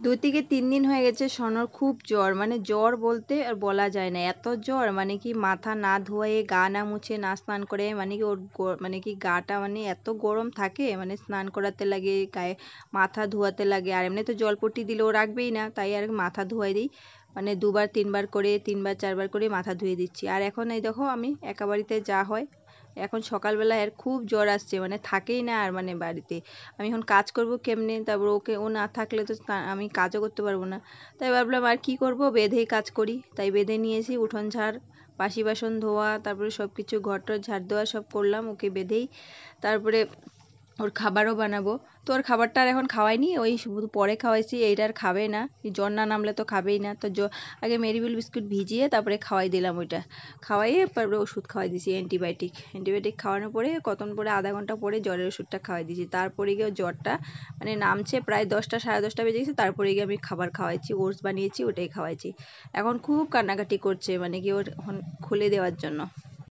2 থেকে 3 দিন হয়ে গেছে সনর খুব জ্বর, মানে জ্বর বলতে আর বলা যায় না, এত জ্বর মানে কি মাথা না ধোয়ে গা না মুছে না স্নান করে, মানে কি ওর মানে কি গাটা মানে এত গরম থাকে, মানে স্নান করাতে লাগে, গায়ে মাথা ধোয়াতে লাগে, আর এমনি তো জলপট্টি দিলেও রাখবেই না, তাই আর মাথা ধোয়াই দিই, মানে 2বার 3বার করে 3বার 4বার করে মাথা ধুয়ে দিচ্ছি। আর এখন এই দেখো আমি একা বাড়িতে যা হয়, এখন সকালবেলা এর খুব জ্বর আসছে, মানে থাকেই না আর মানে বাড়িতে। আমি এখন কাজ করব কেমনে, তারপর ওকে ও না থাকলে তো আমি কাজও করতে পারবো না। তাই ভাবলাম আর কি করব, বেঁধেই কাজ করি, তাই বেঁধে নিয়েছি, উঠোন ঝাড়, বাসি বাসন ধোয়া, তারপরে সব কিছু ঘর টর ঝাড় দেওয়া সব করলাম ওকে বেঁধেই। তারপরে ওর খাবারও বানাবো। তো ওর খাবারটা আর এখন খাওয়াইনি, ওই শুধু পরে খাওয়াইছি, এইটা আর খাবে না, জ্বর না নামলে তো খাবেই না, তো আগে মেরিবিল বিস্কুট ভিজিয়ে তারপরে খাওয়াই দিলাম, ওইটা খাওয়াইয়ে তারপরে ওষুধ খাওয়াই দিয়েছি, অ্যান্টিবায়োটিক। অ্যান্টিবায়োটিক খাওয়ানোর পরে কতক্ষণ পরে, আধা ঘন্টা পরে জ্বরের ওষুধটা খাওয়াই দিয়েছি, তারপরে গিয়ে ওর জ্বরটা মানে নামছে, প্রায় 10টা 10:30 বেজে গেছে, তারপরে গিয়ে আমি খাবার খাওয়াইছি, ওটস বানিয়েছি ওটাই খাওয়াইছি। এখন খুব কান্নাকাটি করছে, মানে কি ওর এখন খুলে দেওয়ার জন্য।